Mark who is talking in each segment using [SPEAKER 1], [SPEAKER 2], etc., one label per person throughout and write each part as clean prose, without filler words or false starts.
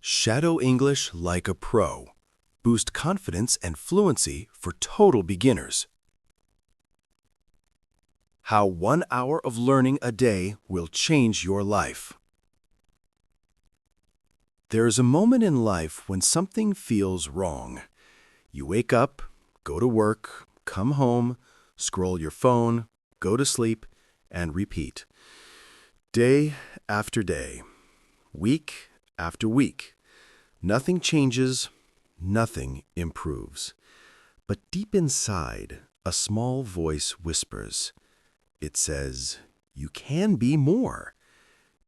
[SPEAKER 1] Shadow English like a pro. Boost confidence and fluency for total beginners. How 1 hour of learning a day will change your life. There is a moment in life when something feels wrong. You wake up, go to work, come home, scroll your phone, go to sleep, and repeat. Day after day, week after week. Nothing changes, nothing improves. But deep inside, a small voice whispers. It says, you can be more.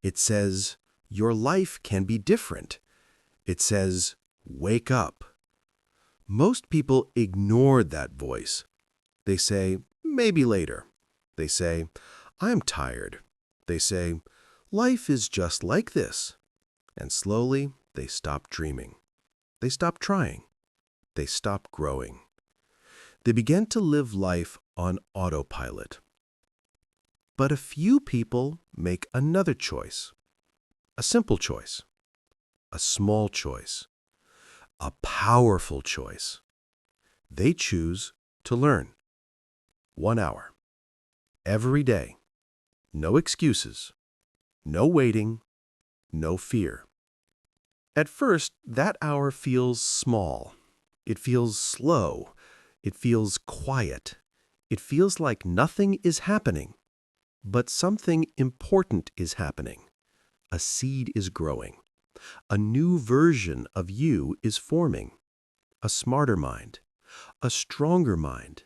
[SPEAKER 1] It says, your life can be different. It says, wake up. Most people ignore that voice. They say, maybe later. They say, I'm tired. They say, life is just like this. And slowly, they stop dreaming. They stop trying. They stop growing. They begin to live life on autopilot. But a few people make another choice. A simple choice. A small choice. A powerful choice. They choose to learn. 1 hour. Every day. No excuses. No waiting. No fear. At first, that hour feels small. It feels slow. It feels quiet. It feels like nothing is happening. But something important is happening. A seed is growing. A new version of you is forming. A smarter mind. A stronger mind.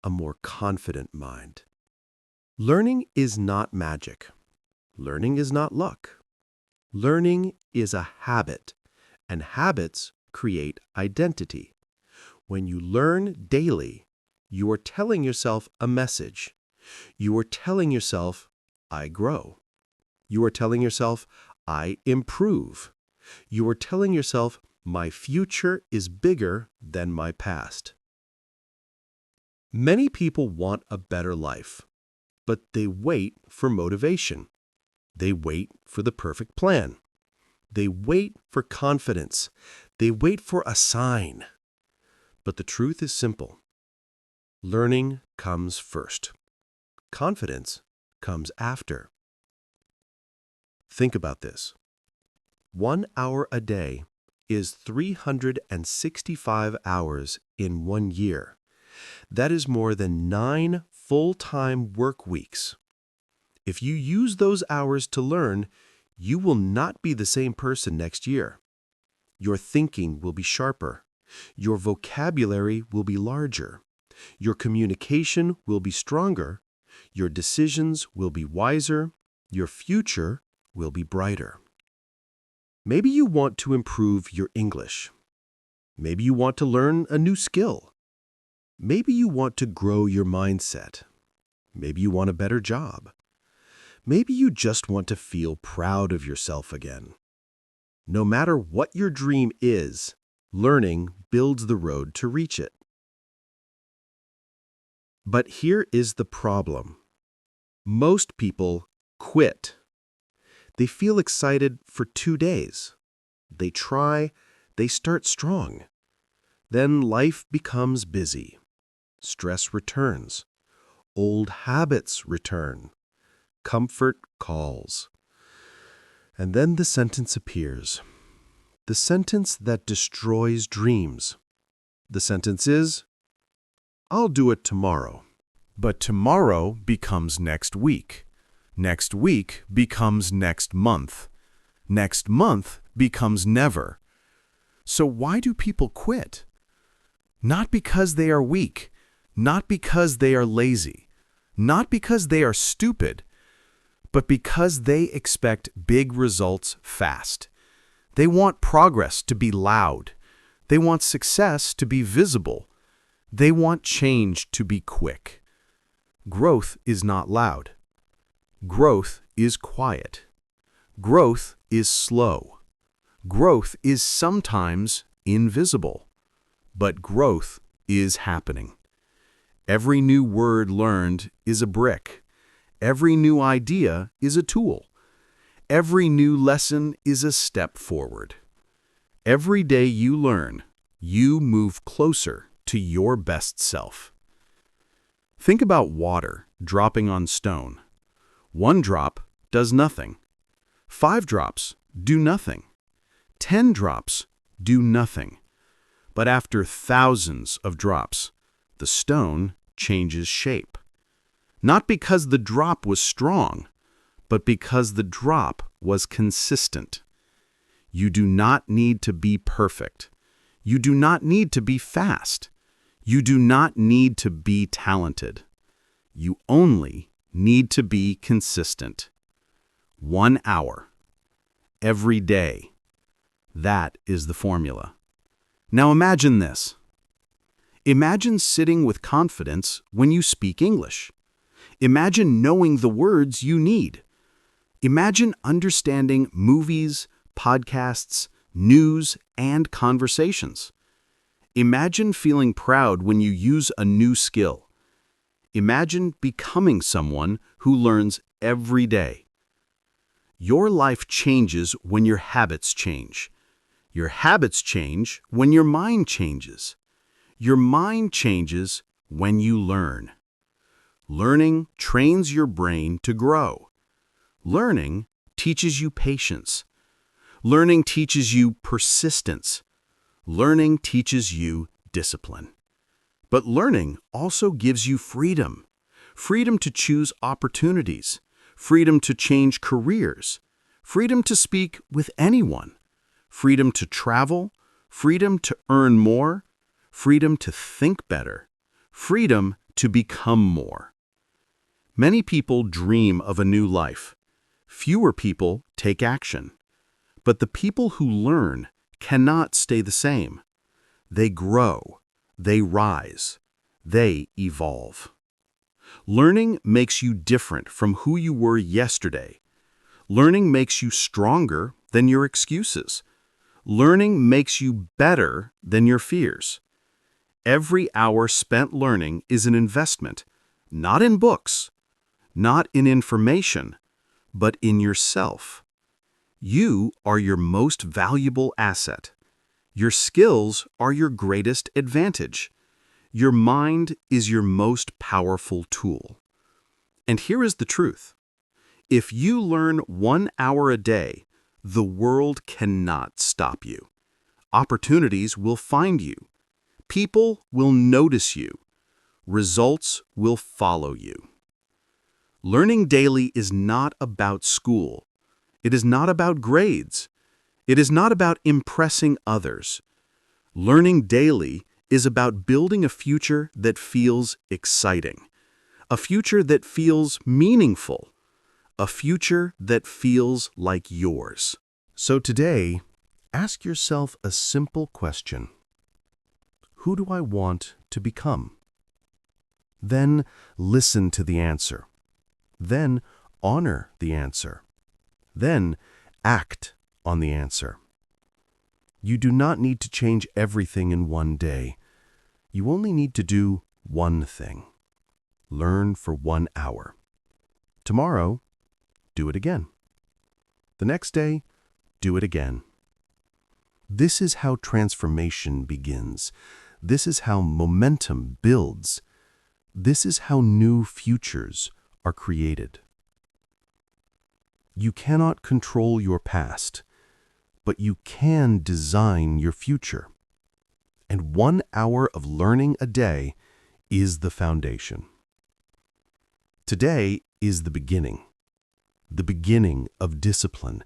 [SPEAKER 1] A more confident mind. Learning is not magic. Learning is not luck. Learning is a habit, and habits create identity. When you learn daily, you are telling yourself a message. You are telling yourself, I grow. You are telling yourself, I improve. You are telling yourself, my future is bigger than my past. Many people want a better life, but they wait for motivation. They wait for the perfect plan. They wait for confidence. They wait for a sign. But the truth is simple. Learning comes first. Confidence comes after. Think about this. 1 hour a day is 365 hours in 1 year. That is more than 9 full-time work weeks. If you use those hours to learn, you will not be the same person next year. Your thinking will be sharper. Your vocabulary will be larger. Your communication will be stronger. Your decisions will be wiser. Your future will be brighter. Maybe you want to improve your English. Maybe you want to learn a new skill. Maybe you want to grow your mindset. Maybe you want a better job. Maybe you just want to feel proud of yourself again. No matter what your dream is, learning builds the road to reach it. But here is the problem. Most people quit. They feel excited for 2 days. They try, they start strong. Then life becomes busy. Stress returns. Old habits return. Comfort calls. And then the sentence appears. The sentence that destroys dreams. The sentence is, I'll do it tomorrow. But tomorrow becomes next week. Next week becomes next month. Next month becomes never. So why do people quit? Not because they are weak. Not because they are lazy. Not because they are stupid. But because they expect big results fast. They want progress to be loud. They want success to be visible. They want change to be quick. Growth is not loud. Growth is quiet. Growth is slow. Growth is sometimes invisible. But growth is happening. Every new word learned is a brick. Every new idea is a tool. Every new lesson is a step forward. Every day you learn, you move closer to your best self. Think about water dropping on stone. 1 drop does nothing. 5 drops do nothing. 10 drops do nothing. But after thousands of drops, the stone changes shape. Not because the drop was strong, but because the drop was consistent. You do not need to be perfect. You do not need to be fast. You do not need to be talented. You only need to be consistent. 1 hour. Every day. That is the formula. Now imagine this. Imagine sitting with confidence when you speak English. Imagine knowing the words you need. Imagine understanding movies, podcasts, news, and conversations. Imagine feeling proud when you use a new skill. Imagine becoming someone who learns every day. Your life changes when your habits change. Your habits change when your mind changes. Your mind changes when you learn. Learning trains your brain to grow. Learning teaches you patience. Learning teaches you persistence. Learning teaches you discipline. But learning also gives you freedom. Freedom to choose opportunities. Freedom to change careers. Freedom to speak with anyone. Freedom to travel. Freedom to earn more. Freedom to think better. Freedom to become more. Many people dream of a new life. Fewer people take action. But the people who learn cannot stay the same. They grow. They rise. They evolve. Learning makes you different from who you were yesterday. Learning makes you stronger than your excuses. Learning makes you better than your fears. Every hour spent learning is an investment, not in books, not in information, but in yourself. You are your most valuable asset. Your skills are your greatest advantage. Your mind is your most powerful tool. And here is the truth. If you learn 1 hour a day, the world cannot stop you. Opportunities will find you. People will notice you. Results will follow you. Learning daily is not about school. It is not about grades. It is not about impressing others. Learning daily is about building a future that feels exciting, a future that feels meaningful, a future that feels like yours. So today, ask yourself a simple question. Who do I want to become? Then listen to the answer. Then honor the answer. Then act on the answer. You do not need to change everything in one day. You only need to do one thing. Learn for 1 hour. Tomorrow, do it again. The next day, do it again. This is how transformation begins. This is how momentum builds. This is how new futures are created. You cannot control your past, but you can design your future. And 1 hour of learning a day is the foundation. Today is the beginning of discipline,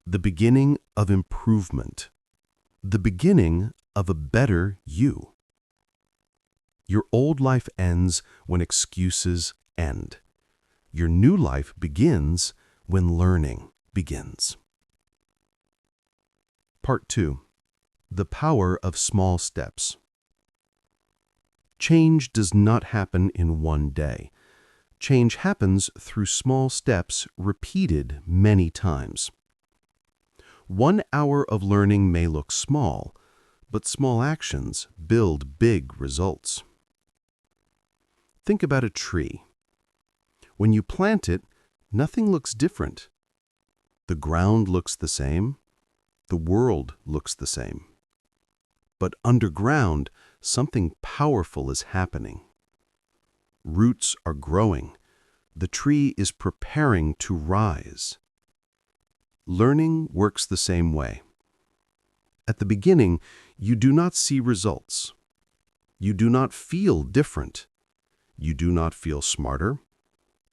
[SPEAKER 1] the beginning of improvement, the beginning of a better you. Your old life ends when excuses end. Your new life begins when learning begins. Part 2. The power of small steps. Change does not happen in one day. Change happens through small steps repeated many times. 1 hour of learning may look small, but small actions build big results. Think about a tree. When you plant it, nothing looks different. The ground looks the same. The world looks the same. But underground, something powerful is happening. Roots are growing. The tree is preparing to rise. Learning works the same way. At the beginning, you do not see results. You do not feel different. You do not feel smarter.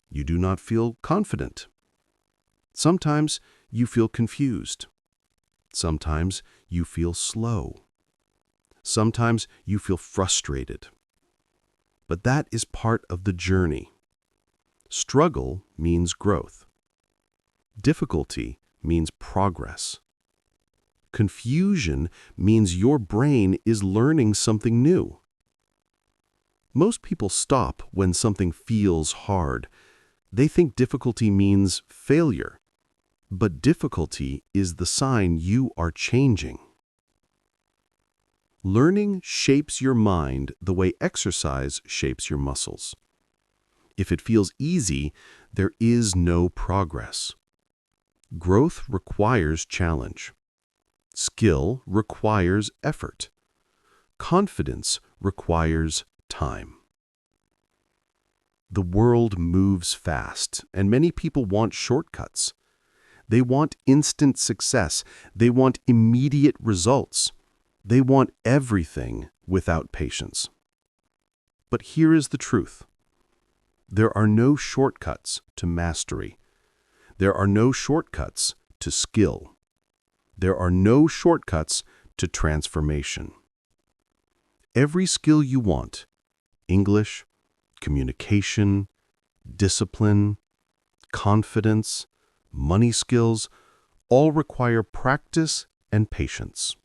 [SPEAKER 1] You do not feel confident. Sometimes you feel confused. Sometimes you feel slow. Sometimes you feel frustrated. But that is part of the journey. Struggle means growth. Difficulty means progress. Confusion means your brain is learning something new. Most people stop when something feels hard. They think difficulty means failure. But difficulty is the sign you are changing. Learning shapes your mind the way exercise shapes your muscles. If it feels easy, there is no progress. Growth requires challenge. Skill requires effort. Confidence requires time. The world moves fast, and many people want shortcuts. They want instant success. They want immediate results. They want everything without patience. But here is the truth. There are no shortcuts to mastery. There are no shortcuts to skill. There are no shortcuts to transformation. Every skill you want, English, communication, discipline, confidence, money skills, all require practice and patience.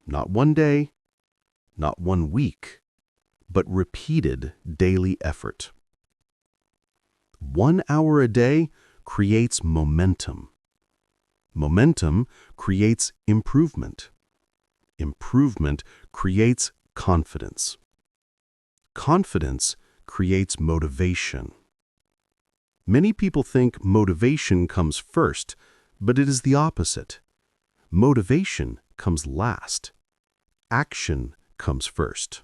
[SPEAKER 1] Not one day, not 1 week, but repeated daily effort. 1 hour a day creates momentum. Momentum creates improvement. Improvement creates confidence. Confidence creates motivation. Many people think motivation comes first, but it is the opposite. Motivation comes last. Action comes first.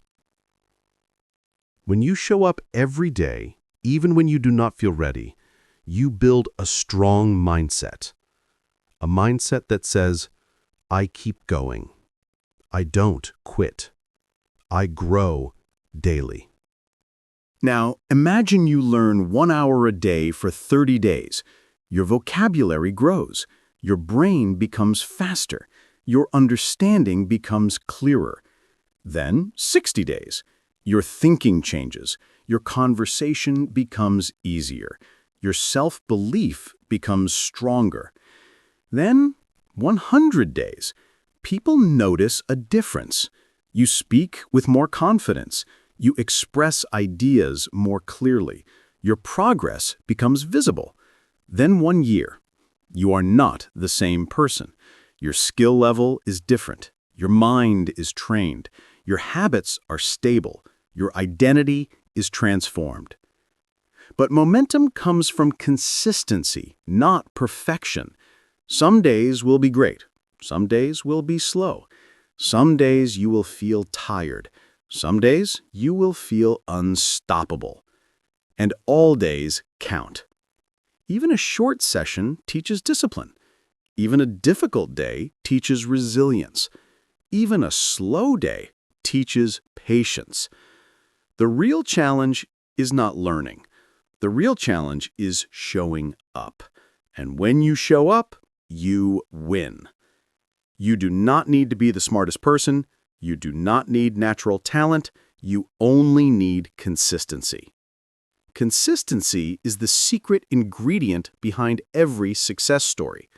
[SPEAKER 1] When you show up every day, even when you do not feel ready, you build a strong mindset. A mindset that says, I keep going. I don't quit. I grow daily. Now, imagine you learn 1 hour a day for 30 days. Your vocabulary grows. Your brain becomes faster. Your understanding becomes clearer. Then, 60 days. Your thinking changes. Your conversation becomes easier. Your self-belief becomes stronger. Then, 100 days. People notice a difference. You speak with more confidence. You express ideas more clearly. Your progress becomes visible. Then 1 year. You are not the same person. Your skill level is different. Your mind is trained. Your habits are stable. Your identity is transformed. But momentum comes from consistency, not perfection. Some days will be great. Some days will be slow. Some days you will feel tired. Some days you will feel unstoppable. And all days count. Even a short session teaches discipline. Even a difficult day teaches resilience. Even a slow day teaches patience. The real challenge is not learning. The real challenge is showing up. And when you show up, you win. You do not need to be the smartest person. You do not need natural talent. You only need consistency. Consistency is the secret ingredient behind every success story.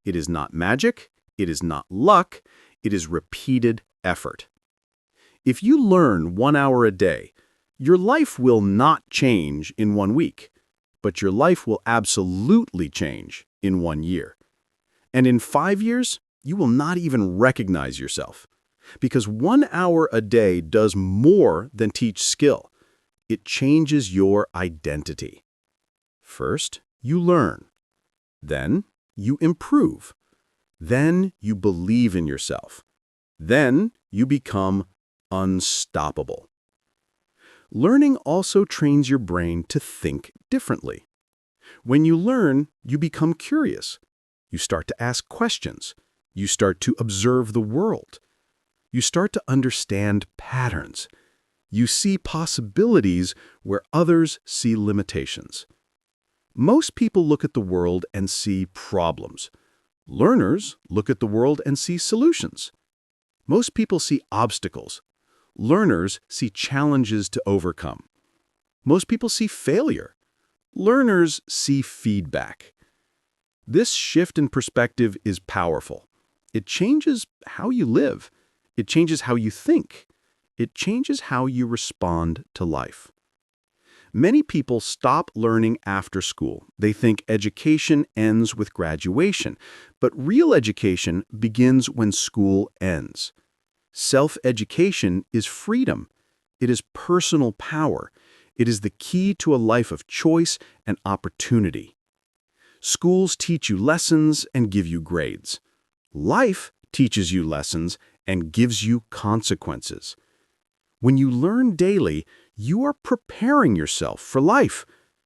[SPEAKER 1] It is not magic. It is not luck. It is repeated effort. If you learn 1 hour a day, your life will not change in 1 week, but your life will absolutely change in 1 year. And in 5 years, you will not even recognize yourself. Because 1 hour a day does more than teach skill. It changes your identity. First, you learn. Then, you improve. Then you believe in yourself. Then you become unstoppable. Learning also trains your brain to think differently. When you learn, you become curious. You start to ask questions. You start to observe the world. You start to understand patterns. You see possibilities where others see limitations. Most people look at the world and see problems. Learners look at the world and see solutions. Most people see obstacles. Learners see challenges to overcome. Most people see failure. Learners see feedback. This shift in perspective is powerful. It changes how you live. It changes how you think. It changes how you respond to life. Many people stop learning after school. They think education ends with graduation, but real education begins when school ends. Self-education is freedom. It is personal power. It is the key to a life of choice and opportunity. Schools teach you lessons and give you grades. Life teaches you lessons and gives you consequences. When you learn daily, you are preparing yourself for life.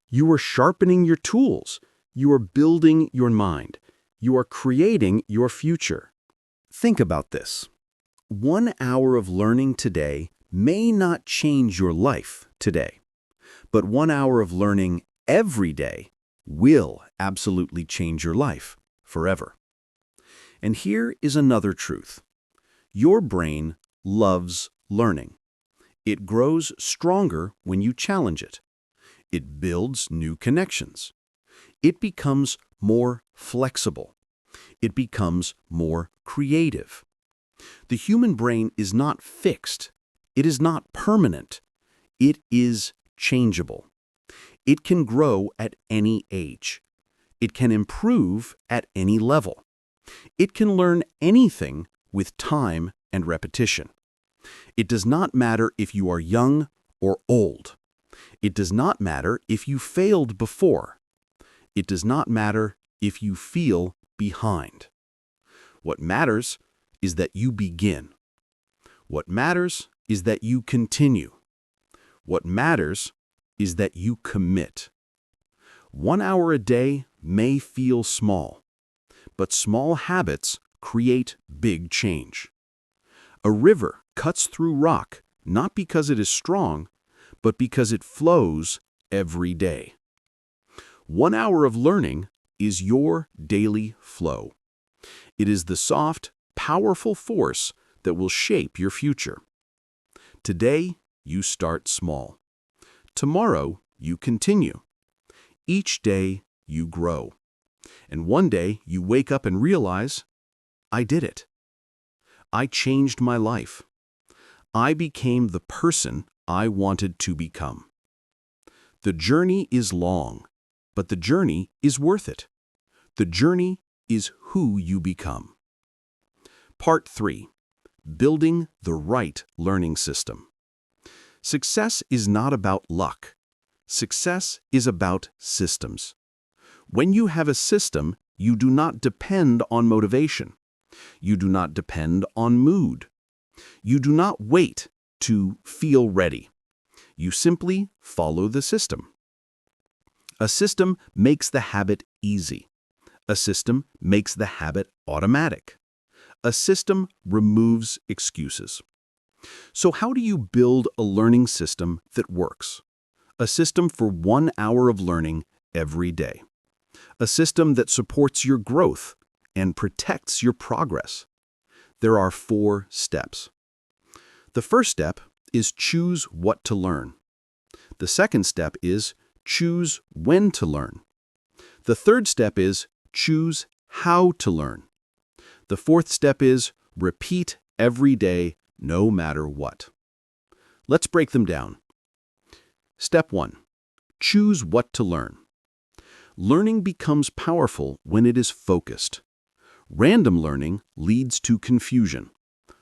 [SPEAKER 1] You are sharpening your tools. You are building your mind. You are creating your future. Think about this. 1 hour of learning today may not change your life today, but 1 hour of learning every day will absolutely change your life forever. And here is another truth. Your brain loves learning. It grows stronger when you challenge it. It builds new connections. It becomes more flexible. It becomes more creative. The human brain is not fixed. It is not permanent. It is changeable. It can grow at any age. It can improve at any level. It can learn anything with time and repetition. It does not matter if you are young or old. It does not matter if you failed before. It does not matter if you feel behind. What matters is that you begin. What matters is that you continue. What matters is that you commit. 1 hour a day may feel small, but small habits create big change. A river cuts through rock not because it is strong, but because it flows every day. 1 hour of learning is your daily flow. It is the soft, powerful force that will shape your future. Today, you start small. Tomorrow, you continue. Each day, you grow. And one day, you wake up and realize, I did it. I changed my life. I became the person I wanted to become. The journey is long, but the journey is worth it. The journey is who you become. Part 3. Building the right learning system. Success is not about luck. Success is about systems. When you have a system, you do not depend on motivation. You do not depend on mood. You do not wait to feel ready. You simply follow the system. A system makes the habit easy. A system makes the habit automatic. A system removes excuses. So how do you build a learning system that works? A system for 1 hour of learning every day. A system that supports your growth and protects your progress. There are 4 steps. The first step is choose what to learn. The second step is choose when to learn. The third step is choose how to learn. The fourth step is repeat every day, no matter what. Let's break them down. Step 1. Choose what to learn. Learning becomes powerful when it is focused. Random learning leads to confusion.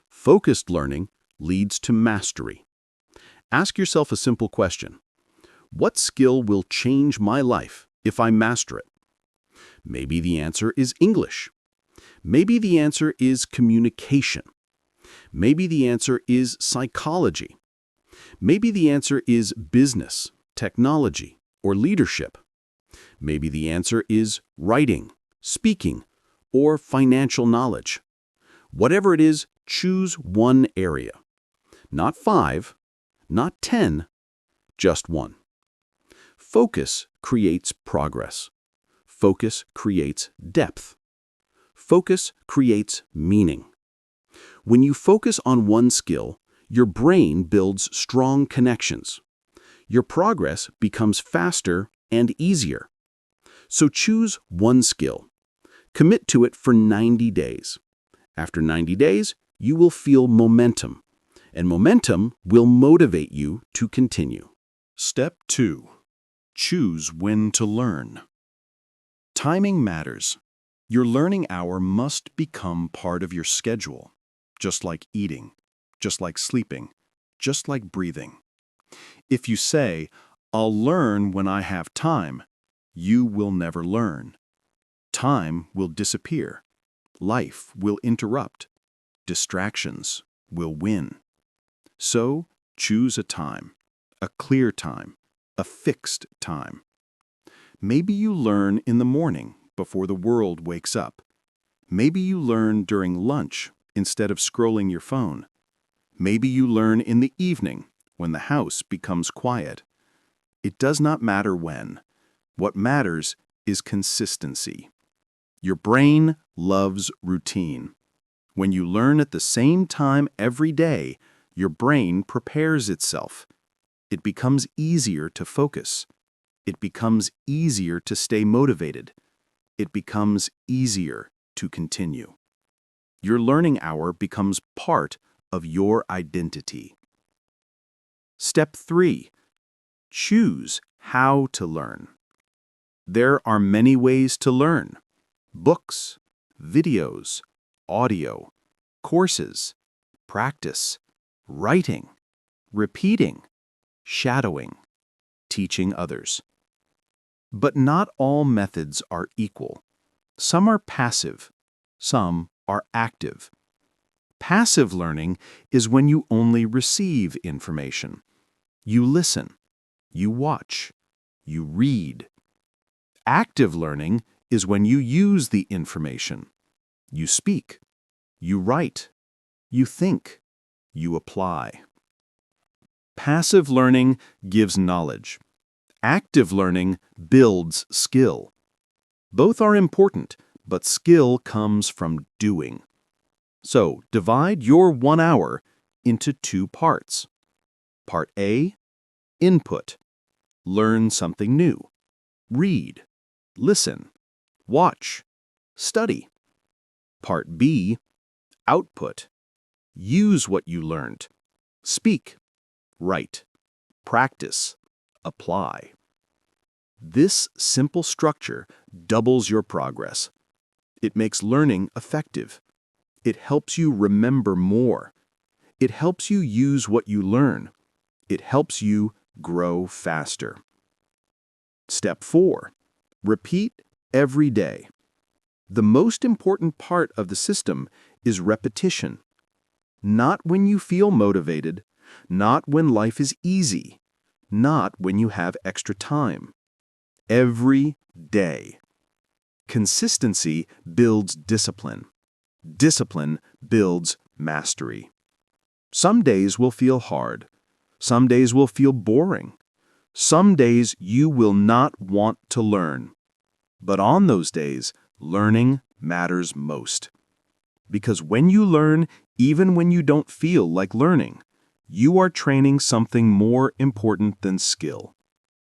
[SPEAKER 1] Focused learning leads to mastery. Ask yourself a simple question. What skill will change my life if I master it? Maybe the answer is English. Maybe the answer is communication. Maybe the answer is psychology. Maybe the answer is business, technology, or leadership. Maybe the answer is writing, speaking, or financial knowledge. Whatever it is, choose one area. Not 5, not 10, just one. Focus creates progress. Focus creates depth. Focus creates meaning. When you focus on one skill, your brain builds strong connections. Your progress becomes faster and easier. So choose one skill. Commit to it for 90 days. After 90 days, you will feel momentum, and momentum will motivate you to continue. Step 2. Choose when to learn. Timing matters. Your learning hour must become part of your schedule, just like eating, just like sleeping, just like breathing. If you say, "I'll learn when I have time," you will never learn. Time will disappear. Life will interrupt. Distractions will win. So, choose a time, a clear time, a fixed time. Maybe you learn in the morning before the world wakes up. Maybe you learn during lunch instead of scrolling your phone. Maybe you learn in the evening when the house becomes quiet. It does not matter when. What matters is consistency. Your brain loves routine. When you learn at the same time every day, your brain prepares itself. It becomes easier to focus. It becomes easier to stay motivated. It becomes easier to continue. Your learning hour becomes part of your identity. Step 3. Choose how to learn. There are many ways to learn. Books, videos, audio, courses, practice, writing, repeating, shadowing, teaching others. But not all methods are equal. Some are passive, some are active. Passive learning is when you only receive information. You listen, you watch, you read. Active learning is when you use the information. You speak, you write, you think, you apply. Passive learning gives knowledge. Active learning builds skill. Both are important, but skill comes from doing. So, divide your 1 hour into 2 parts. Part A, input. Learn something new. Read, listen, watch, study. Part B, output. Use what you learned. Speak, write, practice, apply. This simple structure doubles your progress. It makes learning effective. It helps you remember more. It helps you use what you learn. It helps you grow faster. Step 4. Repeat every day. The most important part of the system is repetition. Not when you feel motivated, not when life is easy, not when you have extra time. Every day. Consistency builds discipline. Discipline builds mastery. Some days will feel hard. Some days will feel boring. Some days you will not want to learn. But on those days, learning matters most. Because when you learn, even when you don't feel like learning, you are training something more important than skill.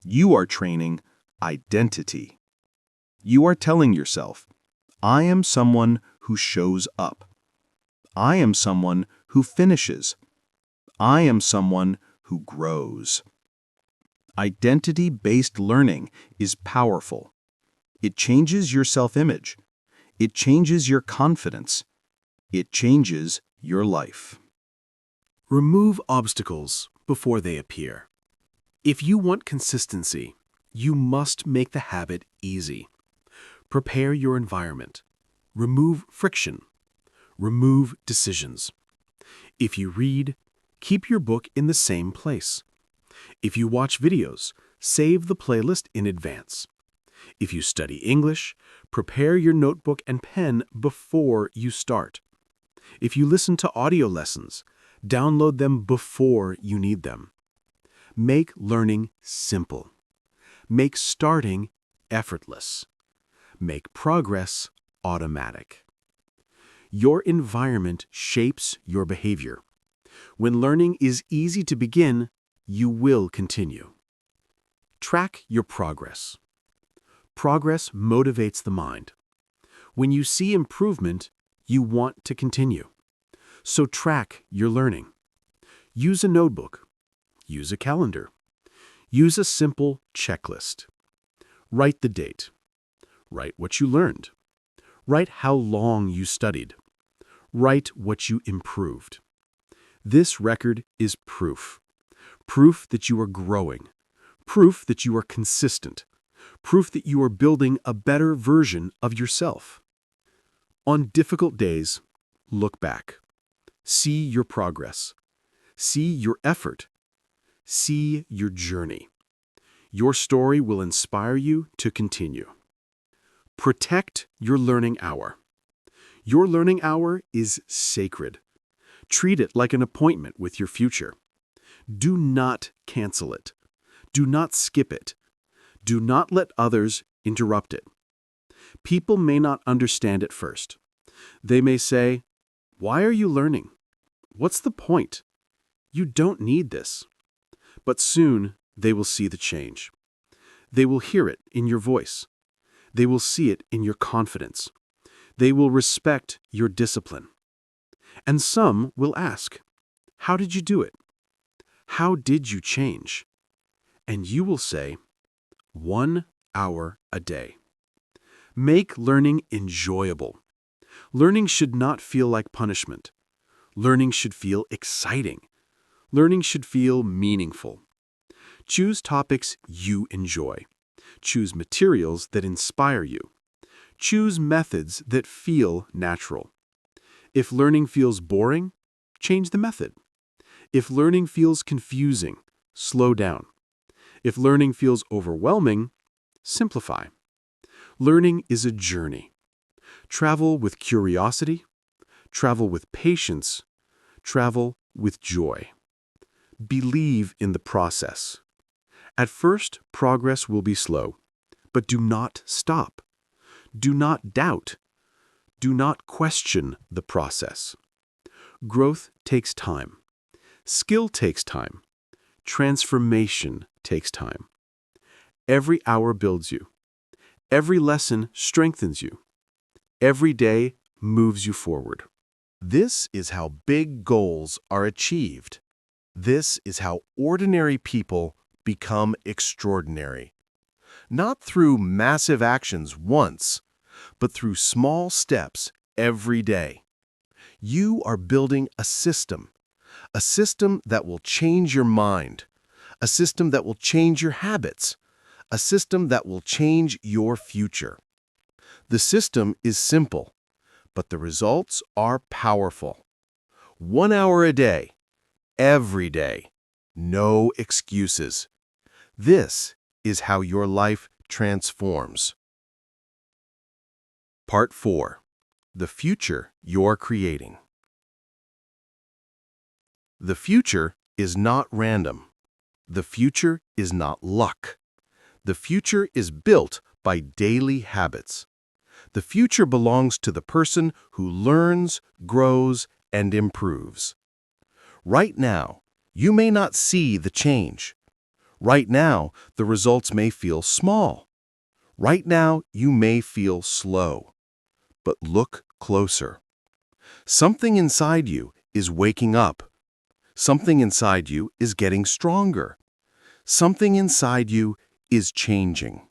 [SPEAKER 1] You are training identity. You are telling yourself, I am someone who shows up. I am someone who finishes. I am someone who grows. Identity-based learning is powerful. It changes your self-image. It changes your confidence. It changes your life. Remove obstacles before they appear. If you want consistency, you must make the habit easy. Prepare your environment.
[SPEAKER 2] remove friction. Remove decisions. If you read, keep your book in the same place. If you watch videos, save the playlist in advance. If you study English, prepare your notebook and pen before you start. If you listen to audio lessons, download them before you need them. Make learning simple. Make starting effortless. Make progress automatic. Your environment shapes your behavior. When learning is easy to begin, you will continue. Track your progress. Progress motivates the mind. When you see improvement, you want to continue. So track your learning. Use a notebook. Use a calendar. Use a simple checklist. Write the date. Write what you learned. Write how long you studied. Write what you improved. This record is proof. Proof that you are growing. Proof that you are consistent. Proof that you are building a better version of yourself. On difficult days, look back. See your progress. See your effort. See your journey. Your story will inspire you to continue. Protect your learning hour. Your learning hour is sacred. Treat it like an appointment with your future. Do not cancel it. Do not skip it. Do not let others interrupt it. People may not understand at first. They may say, "Why are you learning? What's the point? You don't need this." But soon they will see the change. They will hear it in your voice. They will see it in your confidence. They will respect your discipline. And some will ask, "How did you do it? How did you change?" And you will say, 1 hour a day. Make learning enjoyable. Learning should not feel like punishment. Learning should feel exciting. Learning should feel meaningful. Choose topics you enjoy. Choose materials that inspire you. Choose methods that feel natural. If learning feels boring, change the method. If learning feels confusing, slow down. If learning feels overwhelming, simplify. Learning is a journey. Travel with curiosity. Travel with patience. Travel with joy. Believe in the process. At first, progress will be slow, but do not stop. Do not doubt. Do not question the process. Growth takes time. Skill takes time. Transformation takes time. Every hour builds you. Every lesson strengthens you. Every day moves you forward. This is how big goals are achieved. This is how ordinary people become extraordinary. Not through massive actions once, but through small steps every day. You are building a system that will change your mind, a system that will change your habits, a system that will change your future. The system is simple, but the results are powerful. 1 hour a day, every day, no excuses. This is how your life transforms. Part 4. The future you're creating. The future is not random. The future is not luck. The future is built by daily habits. The future belongs to the person who learns, grows, and improves. Right now, you may not see the change. Right now, the results may feel small. Right now, you may feel slow. But look closer. Something inside you is waking up. Something inside you is getting stronger. Something inside you is changing.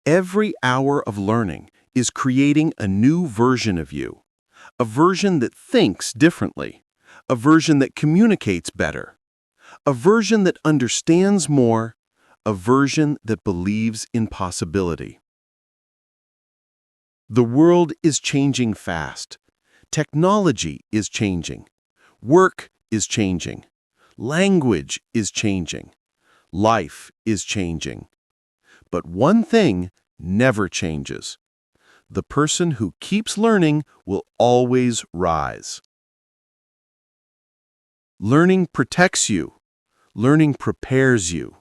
[SPEAKER 2] Every hour of learning is creating a new version of you, a version that thinks differently, a version that communicates better, a version that understands more, a version that believes in possibility. The world is changing fast. Technology is changing. Work is changing. Language is changing. Life is changing. But one thing never changes. The person who keeps learning will always rise. Learning protects you. Learning prepares you.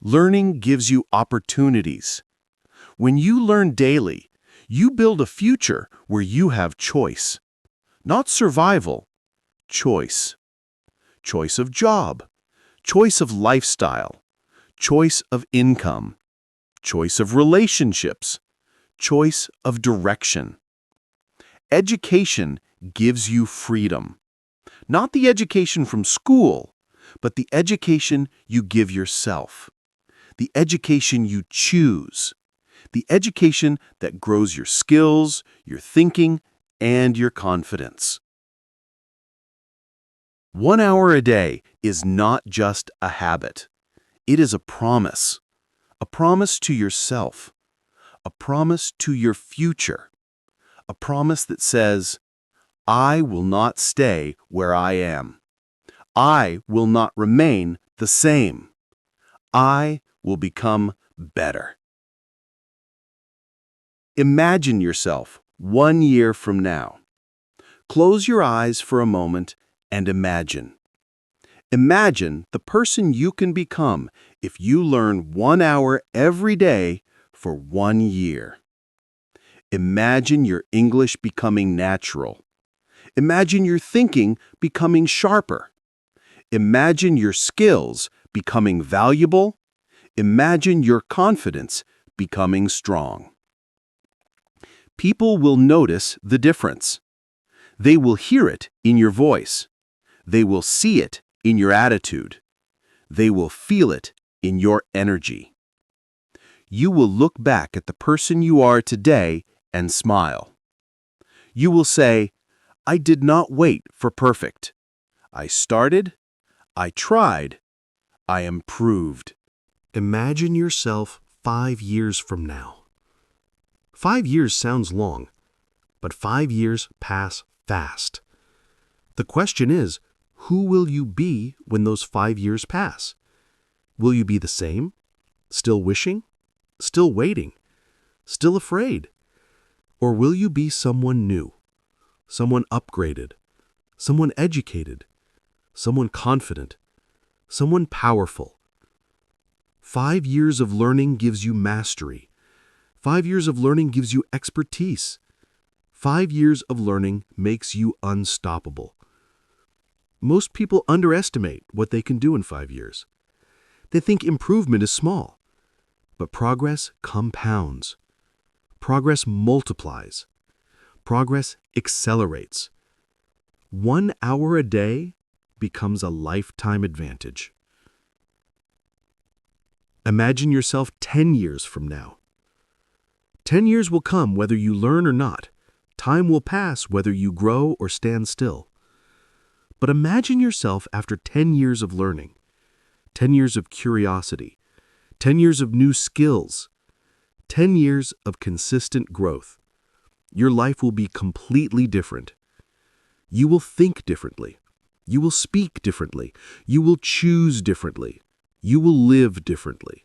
[SPEAKER 2] Learning gives you opportunities. When you learn daily, you build a future where you have choice. Not survival, choice. Choice of job, choice of lifestyle, choice of income, choice of relationships, choice of direction. Education gives you freedom. Not the education from school, but the education you give yourself. The education you choose. The education that grows your skills, your thinking, and your confidence. 1 hour a day is not just a habit. It is a promise to yourself, a promise to your future, a promise that says, I will not stay where I am. I will not remain the same. I will become better. Imagine yourself 1 year from now. Close your eyes for a moment and imagine. Imagine the person you can become if you learn 1 hour every day for 1 year. Imagine your English becoming natural. Imagine your thinking becoming sharper. Imagine your skills becoming valuable. Imagine your confidence becoming strong. People will notice the difference. They will hear it in your voice. They will see it in your attitude. They will feel it in your energy. You will look back at the person you are today and smile. You will say, I did not wait for perfect. I started, I tried, I improved.
[SPEAKER 1] Imagine yourself 5 years from now. 5 years sounds long, but 5 years pass fast. The question is, who will you be when those 5 years pass? Will you be the same? Still wishing? Still waiting? Still afraid? Or will you be someone new? Someone upgraded? Someone educated? Someone confident? Someone powerful? 5 years of learning gives you mastery. 5 years of learning gives you expertise. 5 years of learning makes you unstoppable. Most people underestimate what they can do in 5 years. They think improvement is small, but progress compounds. Progress multiplies. Progress accelerates. 1 hour a day becomes a lifetime advantage. Imagine yourself 10 years from now. 10 years will come whether you learn or not. Time will pass whether you grow or stand still. But imagine yourself after 10 years of learning, 10 years of curiosity, 10 years of new skills, 10 years of consistent growth. Your life will be completely different. You will think differently. You will speak differently. You will choose differently. You will live differently.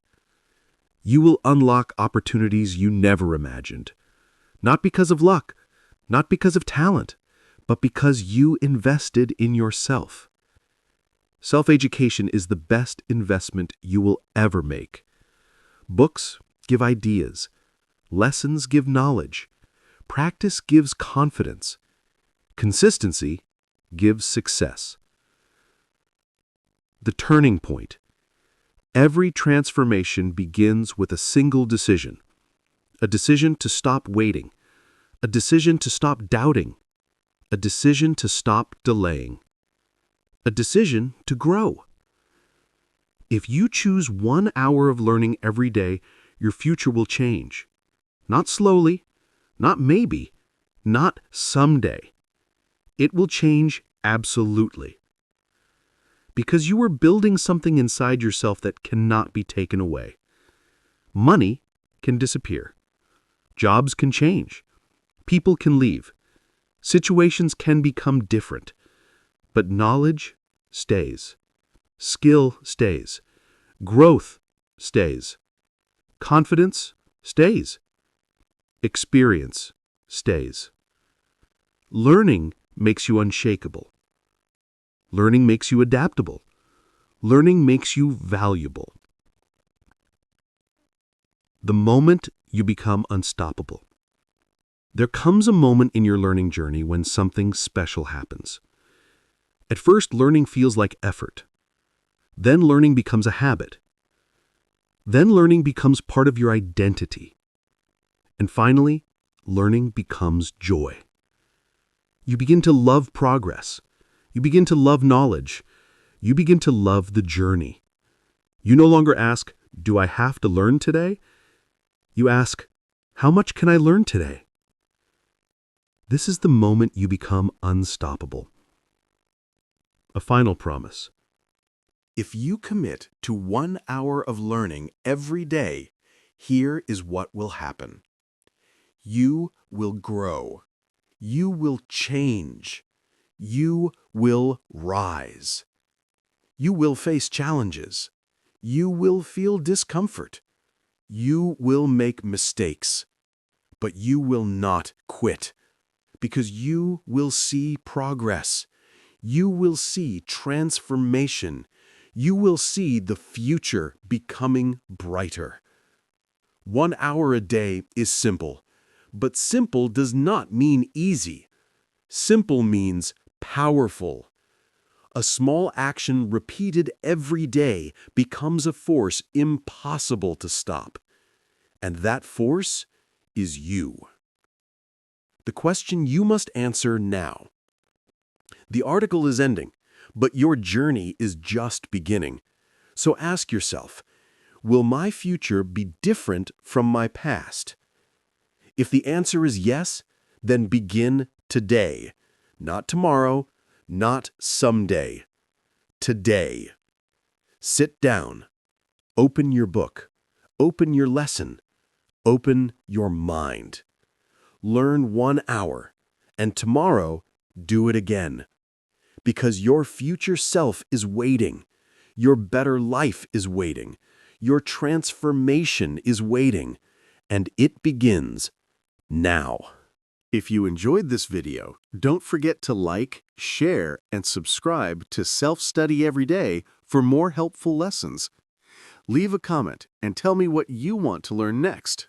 [SPEAKER 1] You will unlock opportunities you never imagined. Not because of luck, not because of talent, but because you invested in yourself. Self-education is the best investment you will ever make. Books give ideas. Lessons give knowledge. Practice gives confidence. Consistency gives success. The turning point. Every transformation begins with a single decision. A decision to stop waiting. A decision to stop doubting. A decision to stop delaying. A decision to grow. If you choose 1 hour of learning every day, your future will change. Not slowly, not maybe, not someday. It will change absolutely. Because you are building something inside yourself that cannot be taken away. Money can disappear. Jobs can change.
[SPEAKER 2] People can leave. Situations can become different. But knowledge stays. Skill stays. Growth stays. Confidence stays. Experience stays. Learning makes you unshakable. Learning makes you adaptable. Learning makes you valuable. The moment you become unstoppable. There comes a moment in your learning journey when something special happens. At first, learning feels like effort. Then learning becomes a habit. Then learning becomes part of your identity. And finally, learning becomes joy. You begin to love progress. You begin to love knowledge. You begin to love the journey. You no longer ask, "Do I have to learn today?" You ask, "How much can I learn today?" This is the moment you become unstoppable. A final promise.
[SPEAKER 1] If you commit to 1 hour of learning every day, here is what will happen. You will grow. You will change. You will rise. You will face challenges. You will feel discomfort. You will make mistakes. But you will not quit, because you will see progress. You will see transformation. You will see the future becoming brighter. 1 hour a day is simple, but simple does not mean easy. Simple means powerful. A small action repeated every day becomes a force impossible to stop. And that force is you. The question you must answer now. The article is ending, but your journey is just beginning. So ask yourself, will my future be different from my past? If the answer is yes, then begin today. Not tomorrow, not someday. Today. Sit down. Open your book. Open your lesson. Open your mind. Learn 1 hour, and tomorrow do it again. Because your future self is waiting. Your better life is waiting. Your transformation is waiting. And it begins now. If you enjoyed this video, don't forget to like, share, and subscribe to Self-Study Every Day for more helpful lessons. Leave a comment and tell me what you want to learn next.